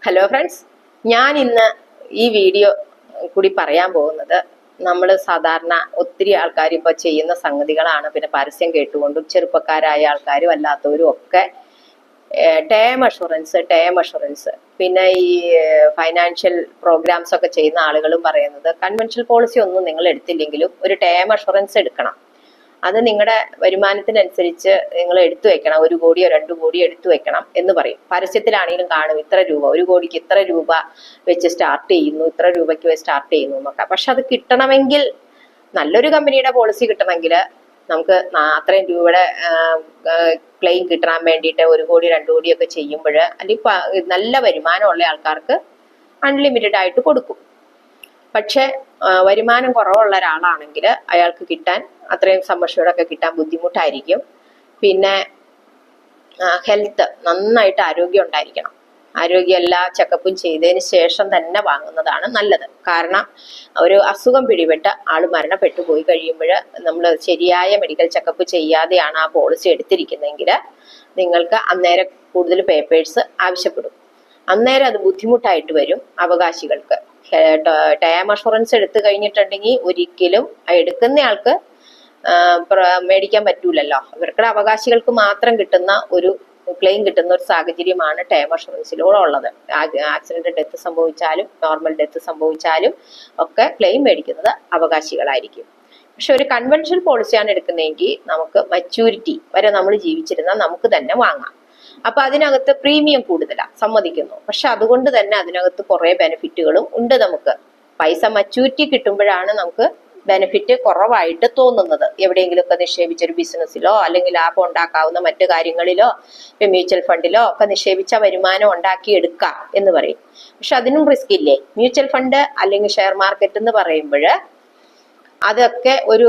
Hello friends, ഞാൻ ഇന്ന് ഈ വീഡിയോ കൂടി പറയാൻ പോകുന്നത് നമ്മൾ സാധാരണ ഒത്തിരി ആൾക്കാർ ഇപ്പോൾ ചെയ്യുന്ന സംഗതികളാണ്. പിന്നെ പരസ്യം കേട്ടുകൊണ്ടും ചെറുപ്പക്കാരായ ആൾക്കാരും അല്ലാത്തവരും ഒക്കെ ടേം അഷുറൻസ് പിന്നെ ഈ ഫൈനാൻഷ്യൽ പ്രോഗ്രാംസ് ഒക്കെ ചെയ്യുന്ന ആളുകളും പറയുന്നത് കൺവെൻഷണൽ പോളിസി ഒന്നും നിങ്ങൾ എടുത്തില്ലെങ്കിലും ഒരു ടേം അഷുറൻസ് എടുക്കണം. അത് നിങ്ങളുടെ വരുമാനത്തിനനുസരിച്ച് നിങ്ങൾ എടുത്തു വെക്കണം. 1 കോടിയോ 2 കോടിയോ എടുത്തു വെക്കണം എന്ന് പറയും. പരസ്യത്തിലാണെങ്കിലും കാണും ഇത്ര രൂപ, 1 കോടിക്ക് ഇത്ര രൂപ വെച്ച് സ്റ്റാർട്ട് ചെയ്യുന്നു, ഇത്ര രൂപയ്ക്ക് സ്റ്റാർട്ട് ചെയ്യുന്നു എന്നൊക്കെ. പക്ഷെ അത് കിട്ടണമെങ്കിൽ, നല്ലൊരു കമ്പനിയുടെ പോളിസി കിട്ടണമെങ്കിൽ നമുക്ക് അത്രയും രൂപയുടെ ക്ലെയിം കിട്ടാൻ വേണ്ടിയിട്ട് 1 കോടി 2 കോടിയൊക്കെ ചെയ്യുമ്പോൾ അല്ലെങ്കിൽ നല്ല വരുമാനമുള്ള ആൾക്കാർക്ക് അൺലിമിറ്റഡ് ആയിട്ട് കൊടുക്കും. പക്ഷെ വരുമാനം കുറവുള്ള ഒരാളാണെങ്കിൽ അയാൾക്ക് കിട്ടാൻ അത്രയും സമ്മർഷയോടൊക്കെ കിട്ടാൻ ബുദ്ധിമുട്ടായിരിക്കും. പിന്നെ ഹെൽത്ത്, നന്നായിട്ട് ആരോഗ്യം ഉണ്ടായിരിക്കണം. ആരോഗ്യം എല്ലാ ചെക്കപ്പും ചെയ്തതിന് ശേഷം തന്നെ വാങ്ങുന്നതാണ് നല്ലത്. കാരണം ഒരു അസുഖം പിടിപെട്ട് ആള് മരണപ്പെട്ടു പോയി കഴിയുമ്പോൾ നമ്മൾ ശരിയായ മെഡിക്കൽ ചെക്കപ്പ് ചെയ്യാതെയാണ് ആ പോളിസി എടുത്തിരിക്കുന്നതെങ്കിൽ നിങ്ങൾക്ക് അന്നേരം കൂടുതൽ പേപ്പേഴ്സ് ആവശ്യപ്പെടും. അന്നേരം അത് ബുദ്ധിമുട്ടായിട്ട് വരും അവകാശികൾക്ക്. ടേം അഷുറൻസ് എടുത്തു കഴിഞ്ഞിട്ടുണ്ടെങ്കിൽ ഒരിക്കലും എടുക്കുന്നയാൾക്ക് മേടിക്കാൻ പറ്റൂലല്ലോ. ഇവരുടെ അവകാശികൾക്ക് മാത്രം കിട്ടുന്ന ഒരു ക്ലെയിം കിട്ടുന്ന ഒരു സാഹചര്യമാണ് ടേം അഷുറൻസിലൂടെ ഉള്ളത്. ആക്സിഡന്റ് ഡെത്ത് സംഭവിച്ചാലും നോർമൽ ഡെത്ത് സംഭവിച്ചാലും ഒക്കെ ക്ലെയിം മേടിക്കുന്നത് അവകാശികളായിരിക്കും. പക്ഷെ ഒരു കൺവെൻഷണൽ പോളിസിയാണ് എടുക്കുന്നതെങ്കിൽ നമുക്ക് മച്യൂരിറ്റി വരെ നമ്മൾ ജീവിച്ചിരുന്നാൽ നമുക്ക് തന്നെ വാങ്ങാം. അപ്പൊ അതിനകത്ത് പ്രീമിയം കൂടുതലാണ്, സമ്മതിക്കുന്നു. പക്ഷെ അതുകൊണ്ട് തന്നെ അതിനകത്ത് കുറെ ബെനിഫിറ്റുകളും ഉണ്ട്. നമുക്ക് പൈസ മച്യൂരിറ്റി കിട്ടുമ്പോഴാണ് നമുക്ക് ബെനിഫിറ്റ് കുറവായിട്ട് തോന്നുന്നത്. എവിടെയെങ്കിലുമൊക്കെ നിക്ഷേപിച്ചൊരു ബിസിനസ്സിലോ അല്ലെങ്കിൽ ലാഭം ഉണ്ടാക്കാവുന്ന മറ്റു കാര്യങ്ങളിലോ മ്യൂച്വൽ ഫണ്ടിലോ ഒക്കെ നിക്ഷേപിച്ച വരുമാനം ഉണ്ടാക്കിയെടുക്കാം എന്ന് പറയും. പക്ഷെ അതിനും റിസ്ക് ഇല്ലേ? മ്യൂച്വൽ ഫണ്ട് അല്ലെങ്കിൽ ഷെയർ മാർക്കറ്റ് എന്ന് പറയുമ്പോൾ അതൊക്കെ ഒരു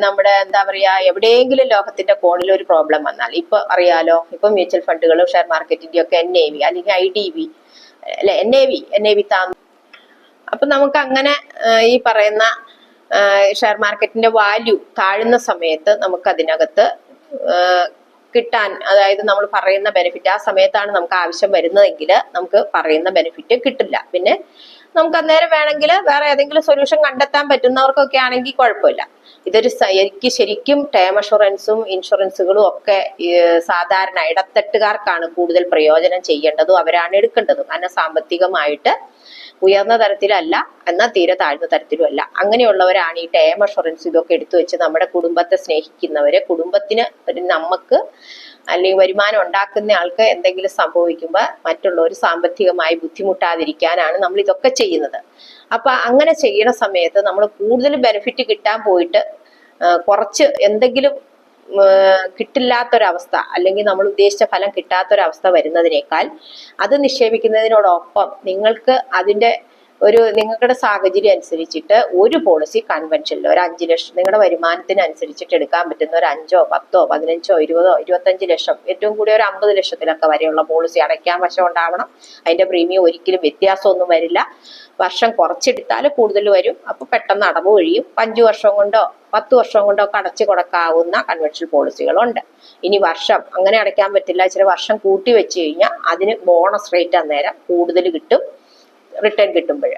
നമ്മുടെ എന്താ പറയാ, എവിടെയെങ്കിലും ലോകത്തിന്റെ കോണിൽ ഒരു പ്രോബ്ലം വന്നാൽ, ഇപ്പൊ അറിയാലോ, ഇപ്പൊ മ്യൂച്വൽ ഫണ്ടുകളും ഷെയർ മാർക്കറ്റിന്റെ ഒക്കെ NAV അല്ലെങ്കിൽ IDV അല്ലെ, NAV താന്നു. അപ്പൊ നമുക്ക് അങ്ങനെ ഈ പറയുന്ന ഷെയർ മാർക്കറ്റിന്റെ വാല്യൂ താഴുന്ന സമയത്ത് നമുക്ക് അതിനകത്ത് കിട്ടാൻ, അതായത് നമ്മൾ പറയുന്ന ബെനിഫിറ്റ് ആ സമയത്താണ് നമുക്ക് ആവശ്യം വരുന്നതെങ്കിൽ നമുക്ക് പറയുന്ന ബെനിഫിറ്റ് കിട്ടില്ല. പിന്നെ നമുക്ക് അന്നേരം വേണമെങ്കിൽ വേറെ ഏതെങ്കിലും സൊല്യൂഷൻ കണ്ടെത്താൻ പറ്റുന്നവർക്കൊക്കെ ആണെങ്കിൽ കുഴപ്പമില്ല. ഇതൊരു ശരിക്കും ടേം അഷുറൻസും ഇൻഷുറൻസുകളും ഒക്കെ സാധാരണ ഇടത്തട്ടുകാർക്കാണ് കൂടുതൽ പ്രയോജനം ചെയ്യേണ്ടതും അവരാണ് എടുക്കേണ്ടതും. കാരണം സാമ്പത്തികമായിട്ട് ഉയർന്ന തരത്തിലല്ല, എന്നാൽ തീരെ താഴ്ന്ന തരത്തിലും അല്ല. അങ്ങനെയുള്ളവരാണ് ഈ ടേം അഷുറൻസ് ഇതൊക്കെ എടുത്തു വെച്ച് നമ്മുടെ കുടുംബത്തെ സ്നേഹിക്കുന്നവര്, കുടുംബത്തിന് നമുക്ക് അല്ലെങ്കിൽ വരുമാനം ഉണ്ടാക്കുന്ന ആൾക്ക് എന്തെങ്കിലും സംഭവിക്കുമ്പോൾ മറ്റുള്ളവർ സാമ്പത്തികമായി ബുദ്ധിമുട്ടാതിരിക്കാനാണ് നമ്മൾ ഇതൊക്കെ ചെയ്യുന്നത്. അപ്പൊ അങ്ങനെ ചെയ്യണ സമയത്ത് നമ്മൾ കൂടുതൽ ബെനിഫിറ്റ് കിട്ടാൻ പോയിട്ട് കുറച്ച് എന്തെങ്കിലും കിട്ടില്ലാത്തൊരവസ്ഥ അല്ലെങ്കിൽ നമ്മൾ ഉദ്ദേശിച്ച ഫലം കിട്ടാത്തൊരവസ്ഥ വരുന്നതിനേക്കാൾ അത് നിക്ഷേപിക്കുന്നതിനോടൊപ്പം നിങ്ങൾക്ക് അതിന്റെ നിങ്ങളുടെ സാഹചര്യം അനുസരിച്ചിട്ട് ഒരു പോളിസി കൺവെൻഷനിൽ ഒരു 5 ലക്ഷം നിങ്ങളുടെ വരുമാനത്തിന് അനുസരിച്ചിട്ട് എടുക്കാൻ പറ്റുന്ന ഒരു 5, 10, 15, 20, 25 ലക്ഷം, ഏറ്റവും കൂടി ഒരു 50 ലക്ഷത്തിലൊക്കെ വരെയുള്ള പോളിസി അടയ്ക്കാൻ വശം ഉണ്ടാവണം. അതിന്റെ പ്രീമിയം ഒരിക്കലും വ്യത്യാസമൊന്നും വരില്ല. വർഷം കുറച്ചെടുത്താൽ കൂടുതൽ വരും. അപ്പൊ പെട്ടെന്ന് അടവ് കഴിയും. 5 വർഷം കൊണ്ടോ 10 വർഷം കൊണ്ടോ ഒക്കെ അടച്ചു കൊടുക്കാവുന്ന കൺവെൻഷണൽ പോളിസികളുണ്ട്. ഇനി വർഷം അങ്ങനെ അടയ്ക്കാൻ പറ്റില്ല, ചില വർഷം കൂട്ടി വെച്ച് കഴിഞ്ഞാൽ അതിന് ബോണസ് റേറ്റ് അന്നേരം കൂടുതൽ കിട്ടും റിട്ടേൺ കിട്ടുമ്പോൾ.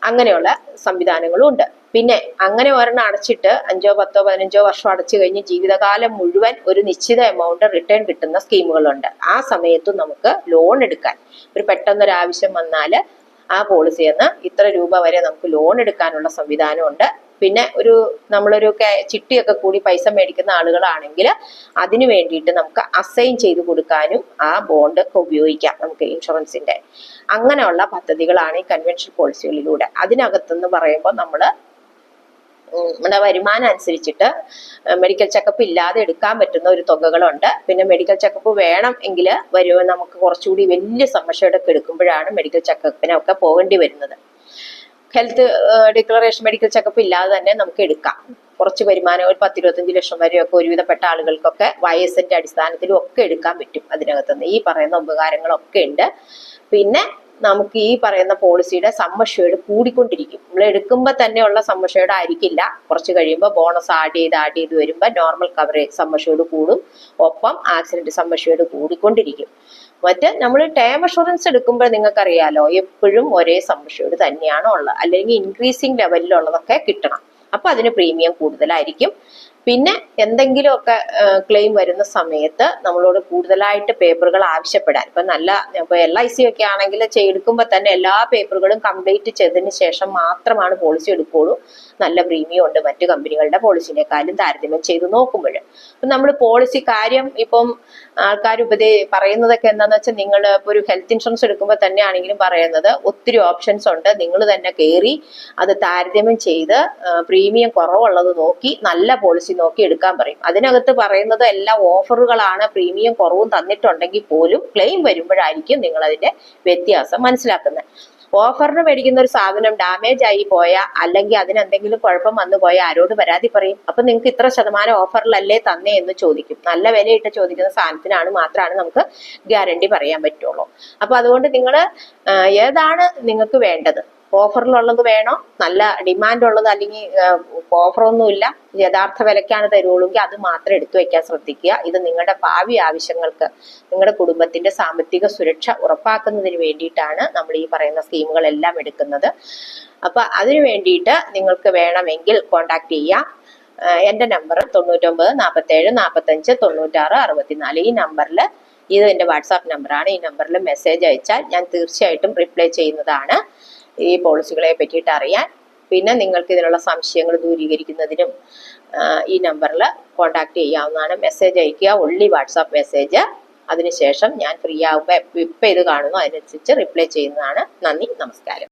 അങ്ങനെയുള്ള സംവിധാനങ്ങളും ഉണ്ട്. പിന്നെ അങ്ങനെ ഒരെണ്ണം അടച്ചിട്ട് 5, 10, 15 വർഷം അടച്ചു കഴിഞ്ഞ് ജീവിതകാലം മുഴുവൻ ഒരു നിശ്ചിത എമൗണ്ട് റിട്ടേൺ കിട്ടുന്ന സ്കീമുകളുണ്ട്. ആ സമയത്തും നമുക്ക് ലോൺ എടുക്കാൻ, ഒരു പെട്ടെന്നൊരാവശ്യം വന്നാൽ ആ പോളിസിന്ന് ഇത്ര രൂപ വരെ നമുക്ക് ലോൺ എടുക്കാനുള്ള സംവിധാനമുണ്ട്. പിന്നെ നമ്മളൊരു ചിട്ടിയൊക്കെ കൂടി പൈസ മേടിക്കുന്ന ആളുകളാണെങ്കിൽ അതിനു വേണ്ടിയിട്ട് നമുക്ക് അസൈൻ ചെയ്ത് കൊടുക്കാനും ആ ബോണ്ട് ഒക്കെ ഉപയോഗിക്കാം നമുക്ക് ഇൻഷുറൻസിന്റെ. അങ്ങനെയുള്ള പദ്ധതികളാണ് ഈ കൺവെൻഷണൽ പോളിസികളിലൂടെ. അതിനകത്തെന്ന് പറയുമ്പോൾ നമ്മുടെ വരുമാനം അനുസരിച്ചിട്ട് മെഡിക്കൽ ചെക്കപ്പ് ഇല്ലാതെ എടുക്കാൻ പറ്റുന്ന ഒരു തുകകളുണ്ട്. പിന്നെ മെഡിക്കൽ ചെക്കപ്പ് വേണം എങ്കിൽ നമുക്ക് കുറച്ചുകൂടി വലിയ സമസ്യകളൊക്കെ എടുക്കുമ്പോഴാണ് മെഡിക്കൽ ചെക്കപ്പിനൊക്കെ പോകേണ്ടി വരുന്നത്. ഹെൽത്ത് ഡിക്ലറേഷൻ മെഡിക്കൽ ചെക്കപ്പ് ഇല്ലാതെ തന്നെ നമുക്ക് എടുക്കാം. കുറച്ച് വരുമാനം ഒരു 10-25 ലക്ഷം വരെയൊക്കെ ഒരുവിധപ്പെട്ട ആളുകൾക്കൊക്കെ വയസ്സിന്റെ അടിസ്ഥാനത്തിലും ഒക്കെ എടുക്കാൻ പറ്റും. അതിനകത്തുനിന്ന് ഈ പറയുന്ന ഉപകാരങ്ങളൊക്കെ ഉണ്ട്. പിന്നെ നമുക്ക് ഈ പറയുന്ന പോളിസിയുടെ സമ്മഷ്വേർഡ് കൂടിക്കൊണ്ടിരിക്കും. നമ്മൾ എടുക്കുമ്പോൾ തന്നെയുള്ള സമ്മഷ്വേർഡ് ആയിരിക്കില്ല. കുറച്ച് കഴിയുമ്പോൾ ബോണസ് ആഡ് ചെയ്ത് വരുമ്പോൾ നോർമൽ കവറേജ് സമ്മഷ്വേർഡ് കൂടും. ഒപ്പം ആക്സിഡന്റ് സമ്മഷ്വേർഡ് കൂടിക്കൊണ്ടിരിക്കും. മറ്റ് നമ്മൾ ടേം അഷുറൻസ് എടുക്കുമ്പോൾ നിങ്ങൾക്കറിയാലോ എപ്പോഴും ഒരേ സം അഷ്യൂർഡ് തന്നെയാണ് ഉള്ളത്, അല്ലെങ്കിൽ ഇൻക്രീസിങ് ലെവലിലുള്ളതൊക്കെ കിട്ടണം. അപ്പൊ അതിന് പ്രീമിയം കൂടുതലായിരിക്കും. പിന്നെ എന്തെങ്കിലുമൊക്കെ ക്ലെയിം വരുന്ന സമയത്ത് നമ്മളോട് കൂടുതലായിട്ട് പേപ്പറുകൾ ആവശ്യപ്പെടാൻ, ഇപ്പൊ LIC ഒക്കെ ആണെങ്കിൽ എടുക്കുമ്പോൾ തന്നെ എല്ലാ പേപ്പറുകളും കംപ്ലീറ്റ് ചെയ്തതിന് ശേഷം മാത്രമാണ് പോളിസി എടുക്കുകയുള്ളൂ. നല്ല പ്രീമിയം ഉണ്ട് മറ്റു കമ്പനികളുടെ പോളിസിനേക്കാളും താരതമ്യം ചെയ്ത് നോക്കുമ്പോൾ. അപ്പൊ നമ്മൾ പോളിസി കാര്യം ഇപ്പം ആൾക്കാർ പറയുന്നതൊക്കെ എന്താണെന്ന് വെച്ചാൽ, നിങ്ങൾ ഇപ്പൊ ഒരു ഹെൽത്ത് ഇൻഷുറൻസ് എടുക്കുമ്പോൾ തന്നെ ആണെങ്കിലും പറയുന്നത് ഒത്തിരി ഓപ്ഷൻസ് ഉണ്ട്, നിങ്ങൾ തന്നെ കയറി അത് താരതമ്യം ചെയ്ത് പ്രീമിയം കുറവുള്ളത് നോക്കി നല്ല പോളിസി നോക്കി എടുക്കാൻ പറയും. അതിനകത്ത് പറയുന്നത് എല്ലാ ഓഫറുകളാണ്, പ്രീമിയം കുറവും തന്നിട്ടുണ്ടെങ്കിൽ പോലും ക്ലെയിം വരുമ്പോഴായിരിക്കും നിങ്ങൾ അതിന്റെ വ്യത്യാസം മനസ്സിലാക്കുന്നത്. ഓഫറിന് മേടിക്കുന്ന ഒരു സാധനം ഡാമേജ് ആയി പോയാൽ, അല്ലെങ്കിൽ അതിനെന്തെങ്കിലും കുഴപ്പം വന്നു പോയാൽ ആരോട് പരാതി പറയും? അപ്പൊ നിങ്ങൾക്ക് ഇത്ര ശതമാനം ഓഫറിലല്ലേ തന്നേ എന്ന് ചോദിക്കും. നല്ല വിലയിട്ട് ചോദിക്കുന്ന സാധനത്തിനാണ് മാത്രമാണ് നമുക്ക് ഗ്യാരണ്ടി പറയാൻ പറ്റുള്ളൂ. അപ്പൊ അതുകൊണ്ട് നിങ്ങൾ ഏതാണ് നിങ്ങൾക്ക് വേണ്ടത്, ഓഫറിലുള്ളത് വേണോ, നല്ല ഡിമാൻഡ് ഉള്ളത്, അല്ലെങ്കിൽ ഓഫറൊന്നുമില്ല യഥാർത്ഥ വിലക്കാണ് തരുള്ളൂങ്കിൽ അത് മാത്രം എടുത്തു വെക്കാൻ ശ്രദ്ധിക്കുക. ഇത് നിങ്ങളുടെ ഭാവി ആവശ്യങ്ങൾക്ക്, നിങ്ങളുടെ കുടുംബത്തിന്റെ സാമ്പത്തിക സുരക്ഷ ഉറപ്പാക്കുന്നതിന് വേണ്ടിയിട്ടാണ് നമ്മൾ ഈ പറയുന്ന സ്കീമുകളെല്ലാം എടുക്കുന്നത്. അപ്പൊ അതിനു വേണ്ടിയിട്ട് നിങ്ങൾക്ക് വേണമെങ്കിൽ കോണ്ടാക്ട് ചെയ്യാം. എന്റെ നമ്പർ 99 47 45 96 64. ഈ നമ്പറിൽ, ഇത് എന്റെ വാട്സാപ്പ് നമ്പറാണ്. ഈ നമ്പറിൽ മെസ്സേജ് അയച്ചാൽ ഞാൻ തീർച്ചയായിട്ടും റിപ്ലൈ ചെയ്യുന്നതാണ് ഈ പോളിസികളെ പറ്റിയിട്ട് അറിയാൻ. പിന്നെ നിങ്ങൾക്ക് ഇതിനുള്ള സംശയങ്ങൾ ദൂരീകരിക്കുന്നതിനും ഈ നമ്പറിൽ കോണ്ടാക്ട് ചെയ്യാവുന്നതാണ്. മെസ്സേജ് അയക്കുക, ഒൺലി വാട്സാപ്പ് മെസ്സേജ്. അതിനുശേഷം ഞാൻ ഫ്രീ ആകുമ്പോൾ ഇപ്പം ഇത് കാണുന്നു അതിനനുസരിച്ച് റിപ്ലൈ ചെയ്യുന്നതാണ്. നന്ദി, നമസ്കാരം.